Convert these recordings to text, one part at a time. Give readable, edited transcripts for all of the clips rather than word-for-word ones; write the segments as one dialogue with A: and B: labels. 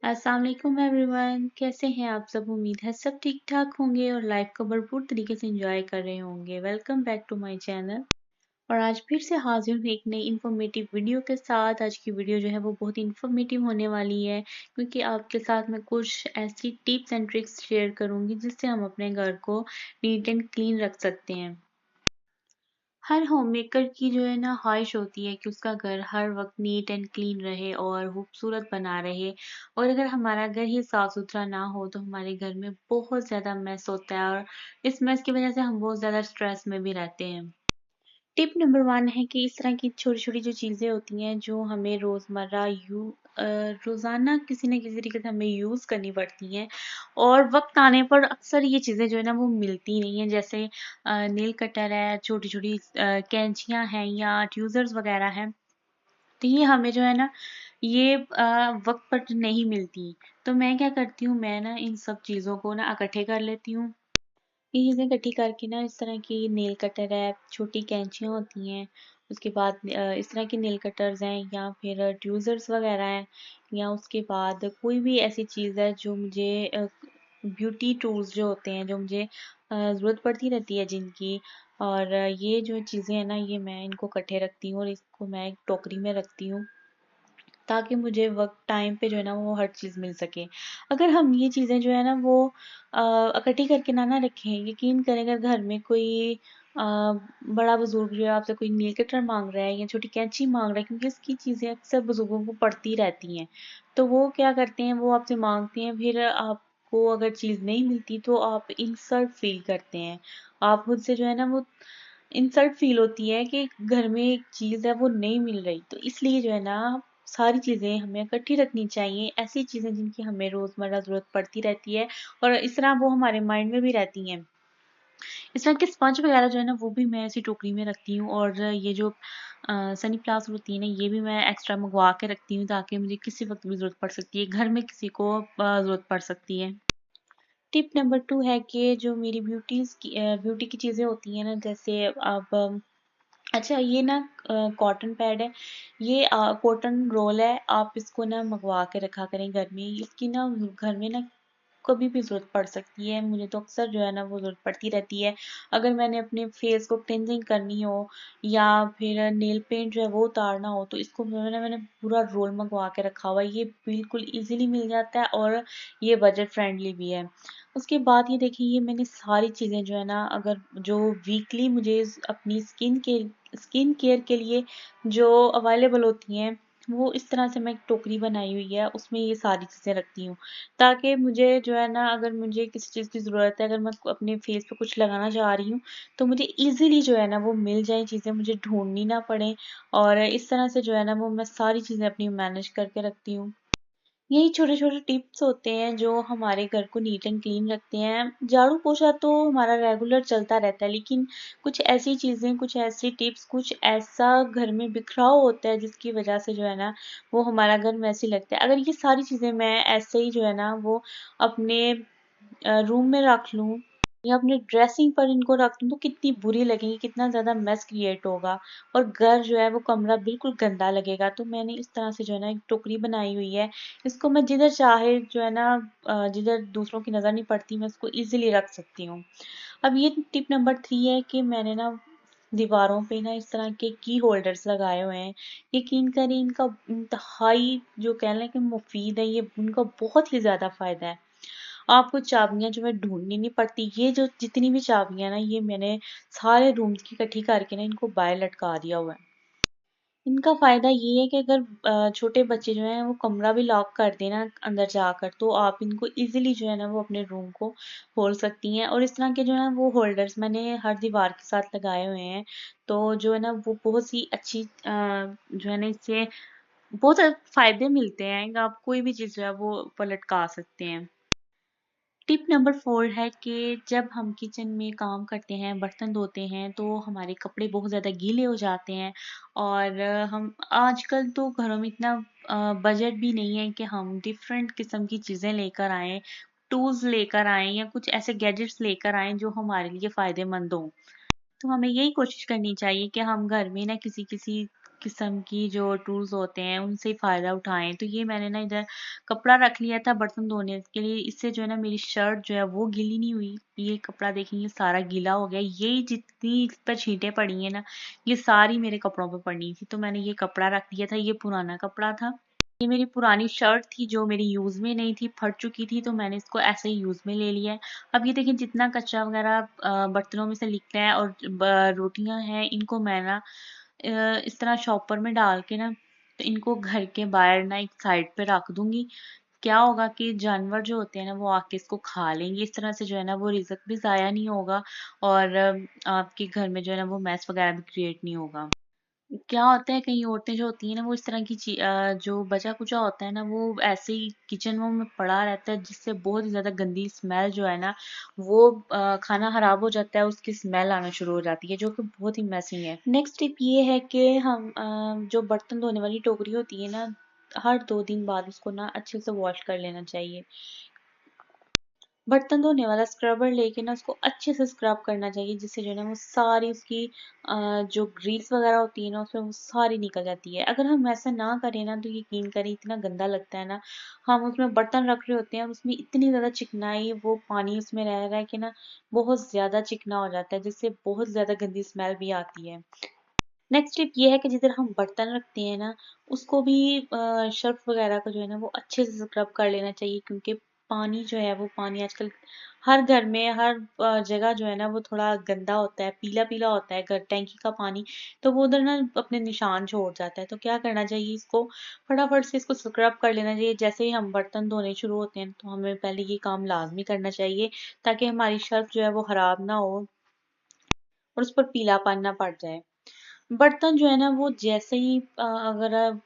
A: अस्सलाम वालेकुम एवरीवन, कैसे हैं आप सब? उम्मीद है सब ठीक ठाक होंगे और लाइफ को भरपूर तरीके से एंजॉय कर रहे होंगे। Welcome back to my channel. और आज फिर से हाजिर हूँ एक नई इन्फॉर्मेटिव वीडियो के साथ। आज की वीडियो जो है वो बहुत इन्फॉर्मेटिव होने वाली है, क्योंकि आपके साथ मैं कुछ ऐसी टिप्स एंड ट्रिक्स शेयर करूंगी जिससे हम अपने घर को नीट एंड क्लीन रख सकते हैं। हर होममेकर की जो है ना ख्वाहिश होती है कि उसका घर हर वक्त नीट एंड क्लीन रहे और खूबसूरत बना रहे। और अगर हमारा घर ही साफ सुथरा ना हो तो हमारे घर में बहुत ज़्यादा मैस होता है, और इस मैस की वजह से हम बहुत ज़्यादा स्ट्रेस में भी रहते हैं। टिप नंबर 1 है कि इस तरह की छोटी-छोटी जो चीज़ें होती हैं जो हमें रोज़ाना किसी न किसी तरीके से हमें यूज़ करनी पड़ती हैं, और वक़्त आने पर अक्सर ये चीज़ें जो है ना वो मिलती नहीं हैं। जैसे नेल कटर है, छोटी-छोटी कैंचियाँ हैं या ट्यूज़र्स वग़ैरह हैं। तो ये हमें जो है ना ये वक़्त पर नहीं मिलती। तो मैं क्या करती हूँ, मैं ना इन सब चीज़ों को ना इकट्ठे कर लेती हूँ। ये चीज़ें इकट्ठी करके ना इस तरह की नेल कटर है, छोटी कैंचियाँ होती हैं, उसके बाद इस तरह के नेल कटर्स हैं या फिर ट्यूज़र्स वग़ैरह हैं, या उसके बाद कोई भी ऐसी चीज़ है जो मुझे ब्यूटी टूल्स जो होते हैं, जो मुझे ज़रूरत पड़ती रहती है जिनकी। और ये जो चीज़ें हैं ना ये मैं इनको इकट्ठे रखती हूँ और इसको मैं एक टोकरी में रखती हूँ, ताकि मुझे वक़्त टाइम पे जो है ना वो हर चीज़ मिल सके। अगर हम ये चीज़ें जो है ना वो इकट्ठी करके ना रखें, यकीन करें अगर घर में कोई बड़ा बुज़ुर्ग जो है आपसे कोई नील कटर माँग रहा है या छोटी कैंची माँग रहा है, क्योंकि इसकी चीज़ें अक्सर बुज़ुर्गों को पड़ती रहती हैं। तो वो क्या करते हैं, वो आपसे माँगते हैं, फिर आपको अगर चीज़ नहीं मिलती तो आप इंसल्ट फ़ील करते हैं। आप खुद से जो है ना वो इंसल्ट फ़ील होती है कि घर में एक चीज़ है वो नहीं मिल रही। तो इसलिए जो है ना सारी चीज़ें हमें इकट्ठी रखनी चाहिए, ऐसी चीज़ें जिनकी हमें रोज़मर्रा ज़रूरत पड़ती रहती है और इस तरह वो हमारे माइंड में भी रहती हैं। इस तरह के स्पंज वगैरह जो है ना वो भी मैं ऐसी टोकरी में रखती हूँ, और ये जो सनी प्लास होती है ना ये भी मैं एक्स्ट्रा मंगवा के रखती हूँ, ताकि मुझे किसी वक़्त भी ज़रूरत पड़ सकती है, घर में किसी को ज़रूरत पड़ सकती है। टिप नंबर 2 है कि जो मेरी ब्यूटी की चीज़ें होती हैं ना, जैसे अब अच्छा ये ना कॉटन पैड है, ये कॉटन रोल है, आप इसको ना मँगवा के रखा करें घर में। इसकी ना घर में ना कभी भी ज़रूरत पड़ सकती है, मुझे तो अक्सर जो है ना वो ज़रूरत पड़ती रहती है। अगर मैंने अपने फेस को क्लींजिंग करनी हो या फिर नेल पेंट जो है वो उतारना हो, तो इसको मैंने पूरा रोल मँगवा के रखा हुआ है। ये बिल्कुल ईज़िली मिल जाता है और ये बजट फ्रेंडली भी है। उसके बाद ये देखिए, ये मैंने सारी चीज़ें जो है ना, अगर जो वीकली मुझे अपनी स्किन केयर के लिए जो अवेलेबल होती हैं, वो इस तरह से मैं एक टोकरी बनाई हुई है, उसमें ये सारी चीज़ें रखती हूँ। ताकि मुझे जो है ना, अगर मुझे किसी चीज़ की ज़रूरत है, अगर मैं अपने फेस पे कुछ लगाना चाह रही हूँ, तो मुझे ईज़िली जो है ना वो मिल जाएँ चीज़ें, मुझे ढूँढनी ना पड़े। और इस तरह से जो है ना वो मैं सारी चीज़ें अपनी मैनेज करके रखती हूँ। यही छोटे-छोटे टिप्स होते हैं जो हमारे घर को नीट एंड क्लीन रखते हैं। झाड़ू-पोछा तो हमारा रेगुलर चलता रहता है, लेकिन कुछ ऐसी चीज़ें, कुछ ऐसी टिप्स, कुछ ऐसा घर में बिखराव होता है जिसकी वज़ह से जो है ना वो हमारा घर मेसी लगता है। अगर ये सारी चीज़ें मैं ऐसे ही जो है ना वो अपने रूम में रख लूँ या अपने ड्रेसिंग पर इनको रख दूँ, तो कितनी बुरी लगेंगी, कितना ज़्यादा मेस क्रिएट होगा और घर जो है वो कमरा बिल्कुल गंदा लगेगा। तो मैंने इस तरह से जो है ना एक टोकरी बनाई हुई है। इसको मैं जिधर चाहे जो है ना जिधर दूसरों की नज़र नहीं पड़ती, मैं इसको ईज़िली रख सकती हूँ। अब ये टिप नंबर 3 है कि मैंने ना दीवारों पे ना इस तरह के की होल्डर्स लगाए हुए हैं। यकीन करें, इनका इंतहाई जो कह लें कि मुफ़ीद है, ये इनका बहुत ही ज़्यादा फ़ायदा है। आपको चाबियाँ जो है ढूँढनी नहीं पड़ती। ये जो जितनी भी चाबियाँ ना, ये मैंने सारे रूम्स की इकट्ठी करके ना इनको बाहर लटका दिया हुआ है। इनका फ़ायदा ये है कि अगर छोटे बच्चे जो हैं वो कमरा भी लॉक कर दें ना अंदर जाकर, तो आप इनको ईज़िली जो है ना वो अपने रूम को खोल सकती हैं। और इस तरह के जो है वो होल्डर्स मैंने हर दीवार के साथ लगाए हुए हैं। तो जो है ना वो बहुत सी अच्छी जो है ना इससे बहुत फ़ायदे मिलते हैं। आप कोई भी चीज़ जो है वो ऊपर लटका सकते हैं। टिप नंबर 4 है कि जब हम किचन में काम करते हैं, बर्तन धोते हैं, तो हमारे कपड़े बहुत ज़्यादा गीले हो जाते हैं। और हम आजकल तो घरों में इतना बजट भी नहीं है कि हम डिफरेंट किस्म की चीज़ें लेकर आएँ, टूल्स लेकर आएँ या कुछ ऐसे गैजेट्स लेकर आएँ जो हमारे लिए फ़ायदेमंद हों। तो हमें यही कोशिश करनी चाहिए कि हम घर में ना किसी-किसी किस्म की जो टूल्स होते हैं उनसे फ़ायदा उठाएं। तो ये मैंने ना इधर कपड़ा रख लिया था बर्तन धोने के लिए, इससे जो है ना मेरी शर्ट जो है वो गीली नहीं हुई। ये कपड़ा देखेंगे सारा गीला हो गया, ये जितनी इस पर छींटें पड़ी हैं ना ये सारी मेरे कपड़ों पे पड़नी थी, तो मैंने ये कपड़ा रख दिया था। ये पुराना कपड़ा था, ये मेरी पुरानी शर्ट थी जो मेरी यूज़ में नहीं थी, फट चुकी थी, तो मैंने इसको ऐसे ही यूज़ में ले लिया है। अब ये देखिए जितना कचरा वगैरह बर्तनों में से निकला है और रोटियां हैं, इनको मैं ना इस तरह शॉपर में डाल के ना तो इनको घर के बाहर ना एक साइड पे रख दूंगी। क्या होगा कि जानवर जो होते हैं ना वो आके इसको खा लेंगे, इस तरह से जो है ना वो रिज़्क भी ज़ाया नहीं होगा और आपके घर में जो है ना वो मैस वगैरह भी क्रिएट नहीं होगा। क्या होता है कई औरतें जो होती हैं ना वो इस तरह की जो बचा कुचा होता है ना वो ऐसे ही किचन में पड़ा रहता है, जिससे बहुत ही ज्यादा गंदी स्मेल जो है ना वो खाना खराब हो जाता है, उसकी स्मेल आना शुरू हो जाती है जो कि बहुत ही मैसी है। नेक्स्ट टिप ये है कि हम जो बर्तन धोने वाली टोकरी होती है ना हर 2 दिन बाद उसको ना अच्छे से वॉश कर लेना चाहिए। बर्तन धोने वाला स्क्रबर लेके ना उसको अच्छे से स्क्रब करना चाहिए, जिससे जो है ना वो सारी उसकी जो ग्रीस वगैरह होती है ना उसमें वो सारी निकल जाती है। अगर हम ऐसा ना करें ना तो यकीन करें इतना गंदा लगता है ना, हम उसमें बर्तन रख रहे होते हैं और उसमें इतनी ज़्यादा चिकनाई वो पानी उसमें रह रहा है कि ना बहुत ज़्यादा चिकना हो जाता है, जिससे बहुत ज़्यादा गंदी स्मेल भी आती है। नेक्स्ट टिप ये है कि जिधर हम बर्तन रखते हैं ना उसको भी सर्फ वगैरह का जो है ना वो अच्छे से स्क्रब कर लेना चाहिए, क्योंकि पानी जो है वो पानी आजकल हर घर में हर जगह जो है ना वो थोड़ा गंदा होता है, पीला पीला होता है घर टैंकी का पानी, तो वो उधर ना अपने निशान छोड़ जाता है। तो क्या करना चाहिए, इसको फटाफट से इसको स्क्रब कर लेना चाहिए। जैसे ही हम बर्तन धोने शुरू होते हैं तो हमें पहले ये काम लाजमी करना चाहिए, ताकि हमारी सर्फ जो है वो खराब ना हो और उस पर पीलापन ना पड़ जाए। बर्तन जो है ना वो जैसे ही अगर आप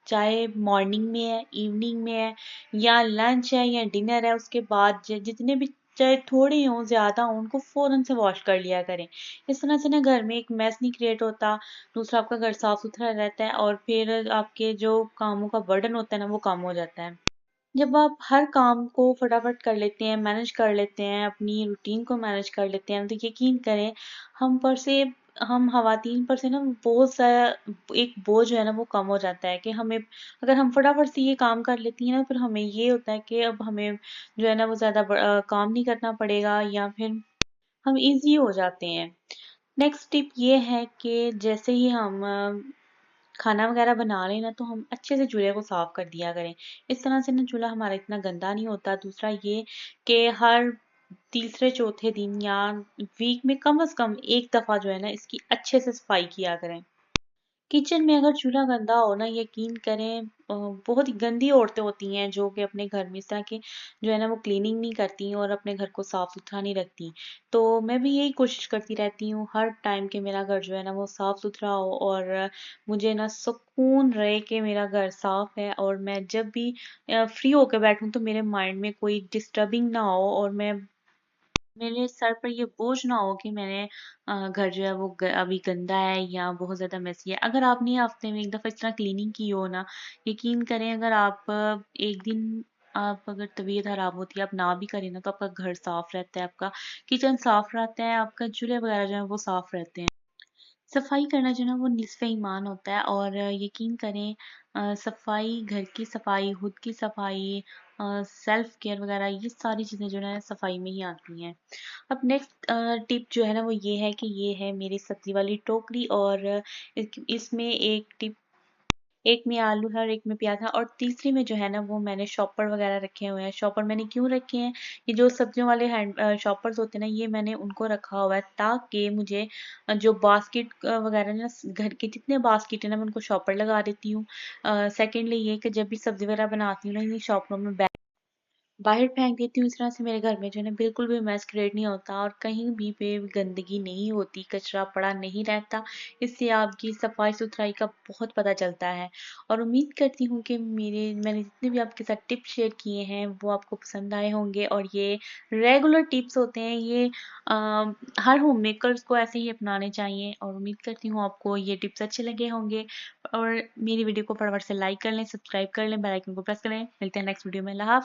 A: चाहे मॉर्निंग में है, इवनिंग में है या लंच है या डिनर है, उसके बाद जितने भी चाहे थोड़े हों ज्यादा हों उनको फौरन से वॉश कर लिया करें। इस तरह से ना घर में एक मैस नहीं क्रिएट होता, दूसरा आपका घर साफ सुथरा रहता है और फिर आपके जो कामों का बर्डन होता है ना वो कम हो जाता है। जब आप हर काम को फटाफट कर लेते हैं, मैनेज कर लेते हैं, अपनी रूटीन को मैनेज कर लेते हैं, तो यकीन करें हम पर से हम खवातीन पर से ना बहुत सारा एक बोझ जो है ना वो कम हो जाता है कि हमें अगर हम फटाफट से ये काम कर लेती हैं ना फिर हमें ये होता है कि अब हमें जो है ना वो ज़्यादा काम नहीं करना पड़ेगा या फिर हम इजी हो जाते हैं। नेक्स्ट टिप ये है कि जैसे ही हम खाना वगैरह बना रहे हैं ना तो हम अच्छे से चूल्हे को साफ कर दिया करें। इस तरह से ना चूल्हा हमारा इतना गंदा नहीं होता। दूसरा ये कि हर तीसरे चौथे दिन या वीक में कम से कम एक दफा जो है ना इसकी अच्छे से सफाई किया करें। किचन में अगर चूल्हा गंदा हो ना यकीन करें बहुत ही गंदी औरतें होती हैं जो कि अपने घर में इस तरह की जो है ना वो क्लीनिंग नहीं करती और अपने घर को साफ सुथरा नहीं रखती। तो मैं भी यही कोशिश करती रहती हूँ हर टाइम कि मेरा घर जो है ना वो साफ सुथरा हो और मुझे ना सुकून रहे कि मेरा घर साफ है, और मैं जब भी फ्री होकर बैठूं तो मेरे माइंड में कोई डिस्टर्बिंग ना हो और मैं मेरे सर पर ये बोझ ना हो कि मैंने घर जो है वो अभी गंदा है या बहुत ज़्यादा मेसी है। अगर आपने हफ्ते में एक दफ़ा इस तरह क्लीनिंग की हो ना, यकीन करें अगर आप एक दिन आप अगर तबीयत खराब होती है आप ना भी करें ना तो आपका घर साफ रहता है, आपका किचन साफ रहता है, आपका चूल्हे वगैरह जो है वो साफ रहते हैं। सफाई करना जो है ना वो निस्फ़े ईमान होता है और यकीन करें सफाई, घर की सफाई, खुद की सफाई, सेल्फ केयर वगैरह ये सारी चीज़ें जो है सफाई में ही आती हैं। अब नेक्स्ट टिप जो है ना वो ये है कि ये है मेरी सब्जी वाली टोकरी और इसमें एक टिप, एक में आलू है और एक में प्याज है और तीसरी में जो है ना वो मैंने शॉपर वगैरह रखे हुए हैं। शॉपर मैंने क्यों रखे हैं, ये जो सब्जियों वाले हैंड शॉपर्स होते हैं ना ये मैंने उनको रखा हुआ है ताकि मुझे जो बास्केट वगैरह ना घर के जितने बास्केट है ना मैं उनको शॉपर लगा देती हूँ। सेकेंडली ये कि जब भी सब्जी वगैरह बनाती हूँ ना इन शॉपरों में बाहर फेंक देती हूँ। इस तरह से मेरे घर में जो है ना बिल्कुल भी मैस क्रिएट नहीं होता और कहीं भी पे गंदगी नहीं होती, कचरा पड़ा नहीं रहता। इससे आपकी सफाई सुथराई का बहुत पता चलता है और उम्मीद करती हूँ कि मैंने जितने भी आपके साथ टिप्स शेयर किए हैं वो आपको पसंद आए होंगे और ये रेगुलर टिप्स होते हैं, ये हर होम मेकर्स को ऐसे ही अपनाने चाहिए और उम्मीद करती हूँ आपको ये टिप्स अच्छे लगे होंगे और मेरी वीडियो को फटाफट से लाइक कर लें, सब्सक्राइब कर लें, बेल आइकन को प्रेस करें। मिलते हैं नेक्स्ट वीडियो में। अल्लाह हाफ़िज़।